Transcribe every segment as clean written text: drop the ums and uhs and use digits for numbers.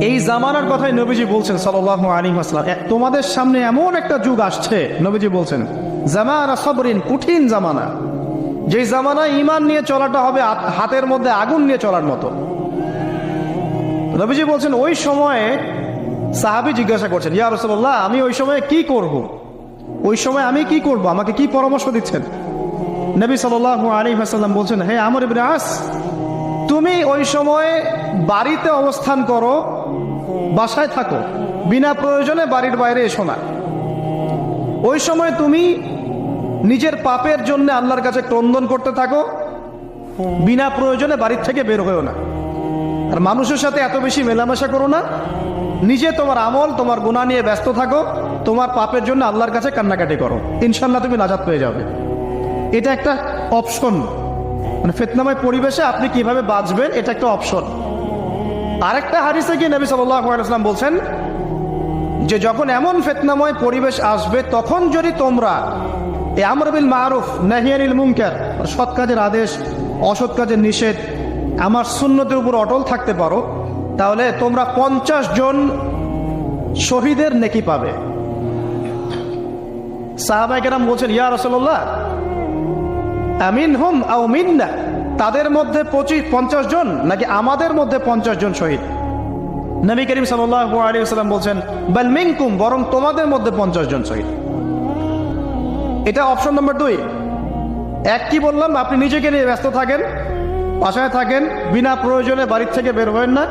এই জামানার কথাই নবীজি বলছেন সাল্লাল্লাহু আলাইহি ওয়াসাল্লাম, তোমাদের সামনে এমন একটা যুগ আসছে, নবীজি বলছেন জামানা সবরিন, কঠিন জামানা, যে জামানায় ঈমান নিয়ে চলাটা হবে হাতের মধ্যে আগুন নিয়ে চলার মতো। নবীজি বলছেন ওই সময়ে সাহাবী জিজ্ঞাসা করছেন, ইয়া রাসূলুল্লাহ, আমি ওই সময়ে কি করব, ওই সময় আমি কি করব, আমাকে কি পরামর্শ দিচ্ছেন? নবী সাল্লাল্লাহু আলাইহি ওয়াসাল্লাম বলছেন, হে আমর ইবনে আস, তুমি ওই সময়ে বাড়িতে অবস্থান করো, বাসায় থাকো, বিনা প্রয়োজনে বাড়ির বাইরে এসো না। ওই সময় তুমি নিজের পাপের জন্য আল্লাহর কাছে ক্রন্দন করতে থাকো, বিনা প্রয়োজনে বাড়ির থেকে বের হয়েও না। আর মানুষের সাথে এত বেশি মেলামেশা করো না, নিজে তোমার আমল, তোমার গুনাহ নিয়ে ব্যস্ত থাকো, তোমার পাপের জন্য আল্লাহর কাছে কান্নাকাটি করো, ইনশাল্লাহ তুমি নাজাত পেয়ে যাবে। এটা একটা অপশন, মানে ফিতনাময় পরিবেশে আপনি কিভাবে বাঁচবেন, এটা একটা অপশন। আরেকটা হাদিসে গিয়ে নবী সাল্লাল্লাহু আলাইহি ওয়াসাল্লাম বলছেন যে যখন এমন ফিতনাময় পরিবেশ আসবে, তখন যদি তোমরা এই আমর বিল মারুফ নাহি আনিল মুনকার, সৎ কাজের আদেশ, অসৎ কাজের নিষেধ, আমার সুন্নতের উপর অটল থাকতে পারো, তাহলে তোমরা 50 জন শহীদের নেকি পাবে। সাহাবায়ে কেরাম বলছেন, ইয়া রাসূলুল্লাহ, আমিনহুম আও মিন্না, তাদের মধ্যে 50 জন নাকি আমাদের মধ্যে 50 জন শহীদ? নবী করিম সাল্লাল্লাহু আলাইহি ওয়াসাল্লাম বলছেন, বাল মিনকুম, বরং তোমাদের মধ্যে 50 জন শহীদ। এটা অপশন নম্বর 2। এক কি বললাম, আপনি নিজেকে নিয়ে ব্যস্ত থাকেন, বাসায় থাকেন, বিনা প্রয়োজনে বাড়ির থেকে বের হবেন না,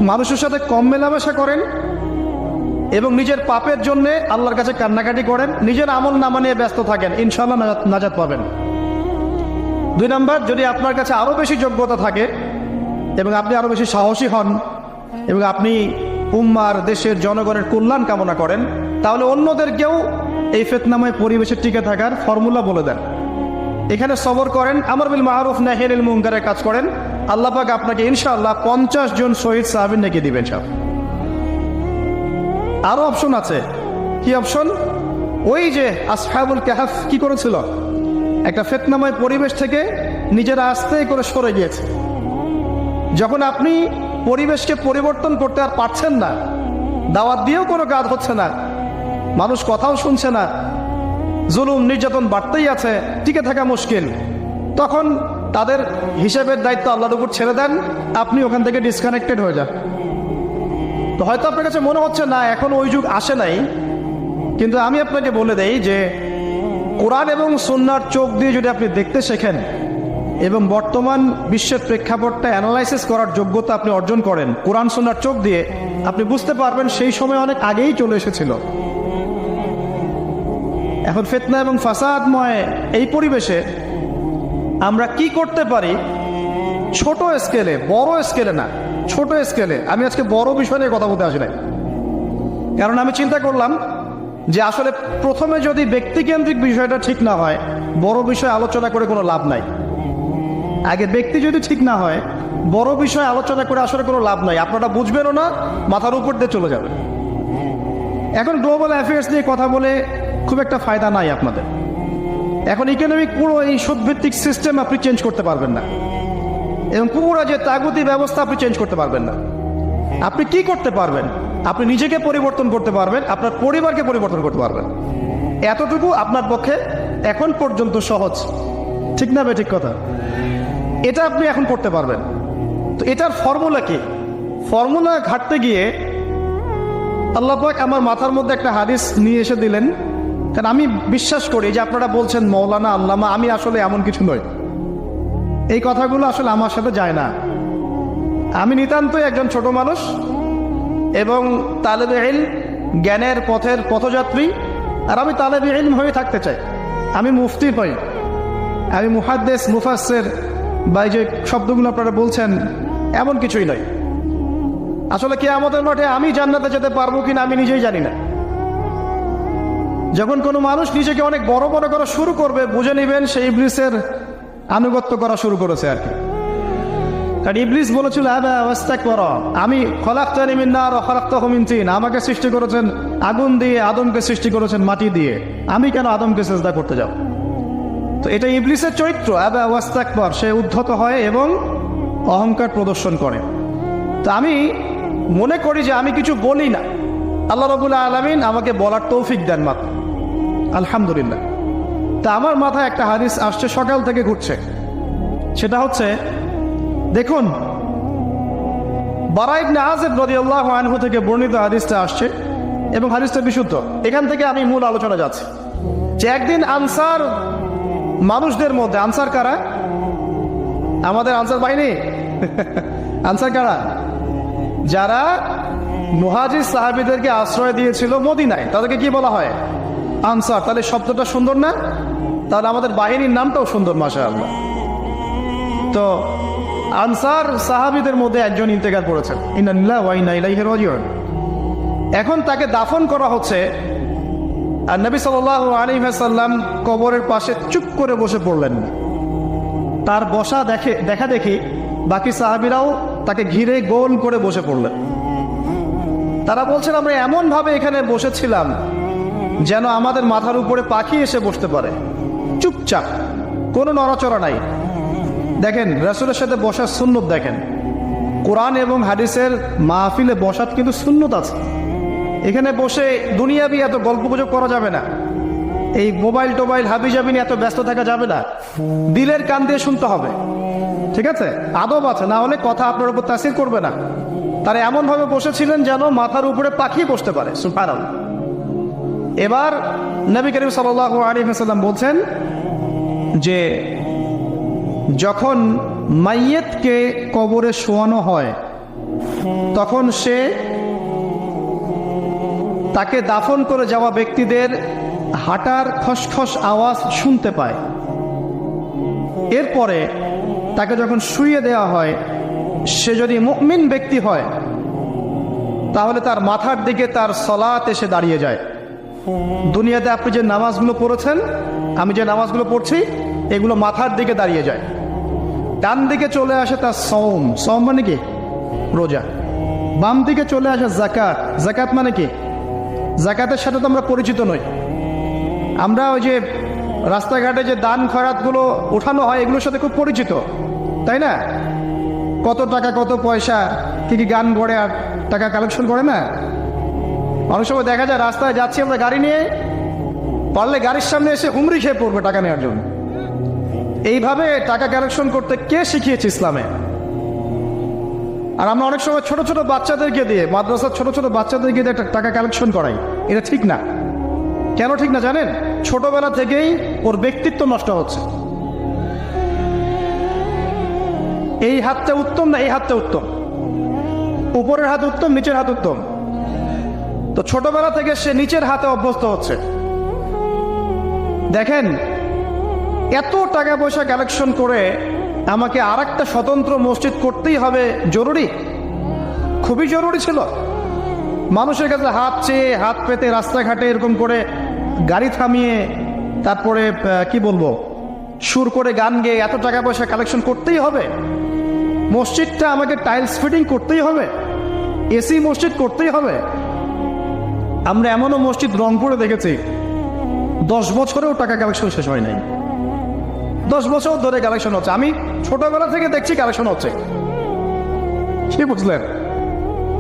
মানুষের সাথে কম মেলামেশা করেন এবং নিজের পাপের জন্য আল্লাহর কাছে কান্নাকাটি করেন, নিজের আমল নামা নিয়ে ব্যস্ত থাকেন, ইনশাআল্লাহ নাজাত পাবেন। 2 নম্বর, যদি আপনার কাছে আরো বেশি যোগ্যতা থাকে এবং আপনি আরো বেশি সাহসী হন এবং আপনি উম্মার, দেশের জনগণের কল্যাণ কামনা করেন, তাহলে অন্যদেরকেও এই ফিতনাময় পরিবেশে টিকে থাকার ফর্মুলা বলে দেন। এখানে সবর করেন, আমর বিল মারুফ নাহি আনিল মুনকারের কাজ করেন, আল্লাহ পাক আপনাকে ইনশাআল্লাহ 50 জন শহীদ সাহাবী নেকি দিবেন সব। আরো অপশন আছে। কি অপশন? ওই যে আসহাবুল কাহফ কি করেছিল, একটা ফিতনাময় পরিবেশ থেকে নিজেরা আস্তে করে সরে গিয়েছে। যখন আপনি পরিবেশকে পরিবর্তন করতে আর পারছেন না, দাওয়াত দিয়েও কোনো কাজ হচ্ছে না, মানুষ কথাও শুনছে না, জুলুম নির্যাতন বাড়তেই আছে, টিকে থাকা মুশকিল, তখন তাদের হিসেবের দায়িত্ব আল্লাহর উপর ছেড়ে দেন, আপনি ওখান থেকে ডিসকানেক্টেড হয়ে যান। তো হয়তো আপনার কাছে মনে হচ্ছে না এখন ওই যুগ আসে নাই, কিন্তু আমি আপনাকে বলে দেই যে কোরআন এবং সুন্নাহর চোখ দিয়ে যদি আপনি দেখতে শেখেন এবং বর্তমান বিশ্বের প্রেক্ষাপটটা অ্যানালাইসিস করার যোগ্যতা আপনি অর্জন করেন কোরআন সুন্নাহর চোখ দিয়ে, আপনি বুঝতে পারবেন সেই সময় অনেক আগেই চলে এসেছিল। এখন ফিতনা এবং ফাসাদময় এই পরিবেশে আমরা কি করতে পারি, ছোট স্কেলে, বড় স্কেলে না, ছোট স্কেলে। আমি আজকে বড় বিষয় নিয়ে কথা বলতে আসি নাই, কারণ আমি চিন্তা করলাম যে আসলে প্রথমে যদি ব্যক্তিকেন্দ্রিক বিষয়টা ঠিক না হয়, বড় বিষয় আলোচনা করে কোনো লাভ নাই। আগে ব্যক্তি যদি ঠিক না হয়, বড় বিষয় আলোচনা করে আসলে কোনো লাভ নাই, আপনারা বুঝবেনও না, মাথার উপর দিয়ে চলে যাবে। এখন গ্লোবাল অ্যাফেয়ার্স নিয়ে কথা বলে খুব একটা ফায়দা নাই আপনাদের। এখন ইকোনমিক পুরো এই সুদভিত্তিক সিস্টেম আপনি চেঞ্জ করতে পারবেন না, এবং পুরো যে তাগুতি ব্যবস্থা আপনি চেঞ্জ করতে পারবেন না। আপনি কি করতে পারবেন? আপনি নিজেকে পরিবর্তন করতে পারবেন, আপনার পরিবারকে পরিবর্তন করতে পারবেন। এতটুকু আপনার পক্ষে এখন পর্যন্ত সহজ, ঠিক না? ঠিক কথা। এটা আপনি এখন করতে পারবেন। তো এটার ফর্মুলা কি? ফর্মুলা ঘাটতে গিয়ে আল্লাহ পাক আমার মাথার মধ্যে একটা হাদিস নিয়ে এসে দিলেন। কারণ আমি বিশ্বাস করি যে আপনারা বলছেন মৌলানা, আল্লামা, আমি আসলে এমন কিছু নই, এই কথাগুলো আসলে আমার সাথে যায় না। আমি নিতান্তই একজন ছোট মানুষ এবং তালেবে ইলম, জ্ঞানের পথের পথযাত্রী, আর আমি তালেবে ইলম হয়ে থাকতে চাই। আমি মুফতি নই, আমি মুহাদ্দিস, মুফাসসির বা যে শব্দগুলো আপনারা বলছেন এমন কিছুই নয়। আসলে কিয়ামতের মাঠে আমি জান্নাতে যেতে পারবো কিনা আমি নিজেই জানি না। যখন কোনো মানুষ নিজেকে অনেক বড় বড় করা শুরু করবে, বুঝে নেবেন সে ইবলিসের আনুগত্য করা শুরু করেছে আর কি। কারণ ইবলিস বলেছিল, আমি খলাকতানি মিন নার ওয়া খলাকতাহু মিন তিন, আমাকে সৃষ্টি করেছেন আগুন দিয়ে, আদমকে সৃষ্টি করেছেন মাটি দিয়ে, আমি কেন আদমকে সিজদা করতে যাব? তো এটা ইবলিসের চরিত্র, আবা ওয়াস্তাকবার, সে উদ্ধত হয় এবং অহংকার প্রদর্শন করে। তো আমি মনে করি যে আমি কিছু বলি না, আল্লাহ রাব্বুল আলামিন আমাকে বলার তৌফিক দেন মাত্র, আলহামদুলিল্লাহ। তা আমার মাথায় একটা হাদিস আসছে, সকাল থেকে ঘুরছে। সেটা হচ্ছে, দেখুন, বারা ইবনে আযিব রাদিয়াল্লাহু আনহু থেকে বর্ণিত হাদিসটা আসছে এবং হাদিসটা বিশুদ্ধ। এখান থেকে আমি মূল আলোচনা যাচ্ছি যে একদিন আনসার মানুষদের মধ্যে, আনসার কারা? আমাদের আনসার বাহিনী। আনসার কারা? যারা মুহাজির সাহাবীদেরকে আশ্রয় দিয়েছিল মদিনায়, তাদেরকে কি বলা হয়? আনসার। তাহলে শব্দটা সুন্দর না? তাহলে আমাদের বাহিনীর নামটাও সুন্দর, মাশাআল্লাহ। তো আনসার সাহাবীদের মধ্যে একজন ইন্তেকাল করেছেন, ইন্না লিল্লাহি ওয়া ইন্না ইলাইহি রাজিউন। এখন তাকে দাফন করা হচ্ছে, আর নবী সাল্লাল্লাহু আলাইহি ওয়াসাল্লাম কবরের পাশে চুপ করে বসে পড়লেন। তার বসা দেখা দেখি বাকি সাহাবীরাও তাকে ঘিরে গোল করে বসে পড়লেন। তারা বলছেন, আমরা এমন ভাবে এখানে বসেছিলাম যেন আমাদের মাথার উপরে পাখি এসে বসতে পারে, চুপচাপ, কোনো নড়াচড়া নাই। দেখেন, রাসূলের সাথে বসার সুন্নত দেখেন, কোরআন এবং হাদিসের মাহফিলে বসার কিন্তু সুন্নত আছে। এখানে বসে দুনিয়াবি এত গল্পগুজব করা যাবে না, এই মোবাইল টোবাইল হাবিজাবি নিয়ে এত ব্যস্ত থাকা যাবে না, দিলের কান দিয়ে শুনতে হবে, ঠিক আছে? আদব আছে, না হলে কথা আপনার উপর তাসির করবে না। তারা এমন ভাবে বসেছিলেন যেন মাথার উপরে পাখি বসতে পারে, সুবহানাল্লাহ। এবার নবী করিম সাল্লাল্লাহু আলাইহি ওয়াসাল্লাম বলছেন যে যখন মাইয়েতকে কবরে শোয়ানো হয় তখন সে তাকে দাফন করে যাওয়া ব্যক্তিদের হাঁটার খসখস আওয়াজ শুনতে পায়। এরপরে তাকে যখন শুইয়ে দেওয়া হয়, সে যদি মুমিন ব্যক্তি হয় তাহলে তার মাথার দিকে তার সালাত এসে দাঁড়িয়ে যায়। দুনিয়াতে আপনি যে নামাজগুলো পড়েছেন, আমি যে নামাজগুলো পড়ছি, এগুলো মাথার দিকে দাঁড়িয়ে যায়। ডান দিকে চলে আসে তার সওম, সওম মানে কি? রোজা। বাম দিকে চলে আসে যাকাত, যাকাত মানে কি? যাকাতের সাথে তো আমরা পরিচিত নই। আমরা ওই যে রাস্তাঘাটে যে দান খয়রাতগুলো উঠানো হয়, এগুলোর সাথে খুব পরিচিত, তাই না? কত টাকা, কত পয়সা, কি কি গান গড়ে আর টাকা কালেকশন করে না? অনেক সময় দেখা যায় রাস্তায় যাচ্ছি আমরা গাড়ি নিয়ে, পারলে গাড়ির সামনে এসে হুমড়ি খেয়ে পড়বে টাকা নেওয়ার জন্য। এইভাবে টাকা কালেকশন করতে কে শিখিয়েছে ইসলামে? আর আমরা অনেক সময় ছোট ছোট বাচ্চাদেরকে দিয়ে, মাদ্রাসার ছোট ছোট বাচ্চাদেরকে দিয়ে টাকা কালেকশন করাই। এটা ঠিক না। কেন ঠিক না জানেন? ছোটবেলা থেকেই ওর ব্যক্তিত্ব নষ্ট হচ্ছে। এই হাতটা উত্তম না এই হাতটা উত্তম? উপরের হাত উত্তম, নিচের হাত উত্তম? তো ছোটবেলা থেকে সে নিচের হাতে অভ্যস্ত হচ্ছে। দেখেন, এত টাকা পয়সা কালেকশন করে আমাকে আর একটা স্বতন্ত্র মসজিদ করতেই হবে জরুরি? খুবই জরুরি ছিল। মানুষের কাছে হাত চেয়ে, হাত পেতে, রাস্তাঘাটে এরকম করে গাড়ি থামিয়ে, তারপরে কি বলবো, সুর করে গান গেয়ে এত টাকা পয়সা কালেকশন করতেই হবে? মসজিদটা আমাকে টাইলস ফিটিং করতেই হবে? এসি মসজিদ করতেই হবে? আমরা এমনও মসজিদ রংপুরে দেখেছি 10 বছরেও টাকা কালেকশন শেষ হয় নাই। 10 বছর ধরে কালেকশন হচ্ছে। আমি ছোটবেলা থেকে দেখছি কালেকশন হচ্ছে। কি বুঝলেন?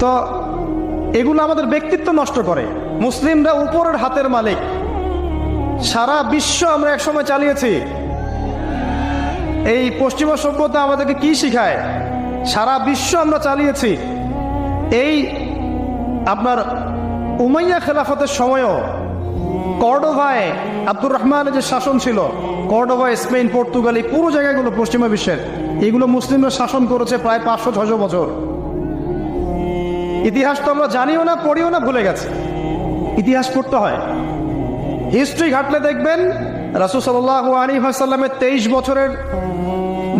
তো এগুলো আমাদের ব্যক্তিত্ব নষ্ট করে। মুসলিমরা উপরের হাতের মালিক। সারা বিশ্ব আমরা একসময় চালিয়েছি। এই পশ্চিমা সভ্যতা আমাদেরকে কি শিখায়? সারা বিশ্ব আমরা চালিয়েছি। এই আপনার উমাইয়া খেলাফতের সময়ও কর্ডোভায় আব্দুর রহমানের যে শাসন ছিল, কর্ডোভায়, স্পেন, পর্তুগাল, এই পুরো জায়গাগুলো পশ্চিমা বিশ্বের, এগুলো মুসলিমরা শাসন করেছে প্রায় 500-600 বছর। ইতিহাস তো আমরা জানিও না, পড়িও না, ভুলে গেছে। ইতিহাস পড়তে হয়। হিস্ট্রি ঘাটলে দেখবেন রাসূল সাল্লাল্লাহু আলাইহি ওয়াসাল্লামের 23 বছরের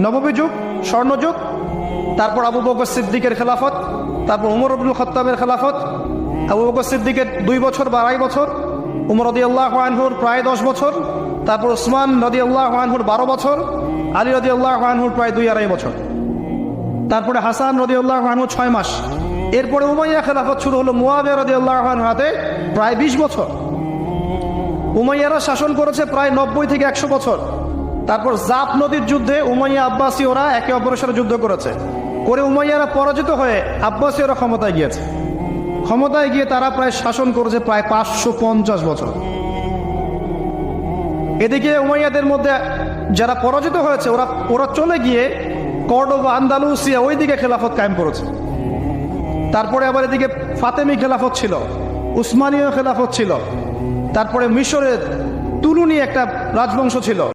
নববী যুগ, স্বর্ণযুগ, তারপর আবু বকর সিদ্দিকের খেলাফত, তারপর উমর ইবনুল খাত্তাবের খেলাফত, আবু বকর সিদ্দিকের 2 বছর বা 2.5 বছর, উমর রাদিয়াল্লাহু আনহুর প্রায় 10 বছর, তারপর উসমান রাদিয়াল্লাহু আনহুর 12 বছর, আলী রাদিয়াল্লাহু আনহুর প্রায় 2-2.5 বছর, তারপরে হাসান রাদিয়াল্লাহু আনহু 6 মাস। এরপরে উমাইয়া খেলাফত শুরু হলো মুয়াবিয়া রাদিয়াল্লাহু আনহুর হাতে, প্রায় 20 বছর। উমাইয়ারা শাসন করেছে প্রায় 90 থেকে 100 বছর। তারপর জাপ নদীর যুদ্ধে উমাইয়া আব্বাসী ওরা একে অপরের সাথে যুদ্ধ করেছে। করে উমাইয়ারা পরাজিত হয়ে আব্বাসীয়রা ক্ষমতায় গিয়েছে। ক্ষমতায় গিয়ে তারা প্রায় শাসন করেছে প্রায় 550 বছর। এদিকে উমাইয়াদের মধ্যে যারা পরাজিত হয়েছে ওরা চলে গিয়ে কর্ডোবা, আন্দালুসিয়া ওই দিকে খেলাফত কায়েম করেছে। তারপরে আবার এদিকে ফাতেমি খেলাফত ছিল, উসমানীয় খেলাফত ছিল, তারপরে মিশরের তুলুনি একটা রাজবংশ ছিল।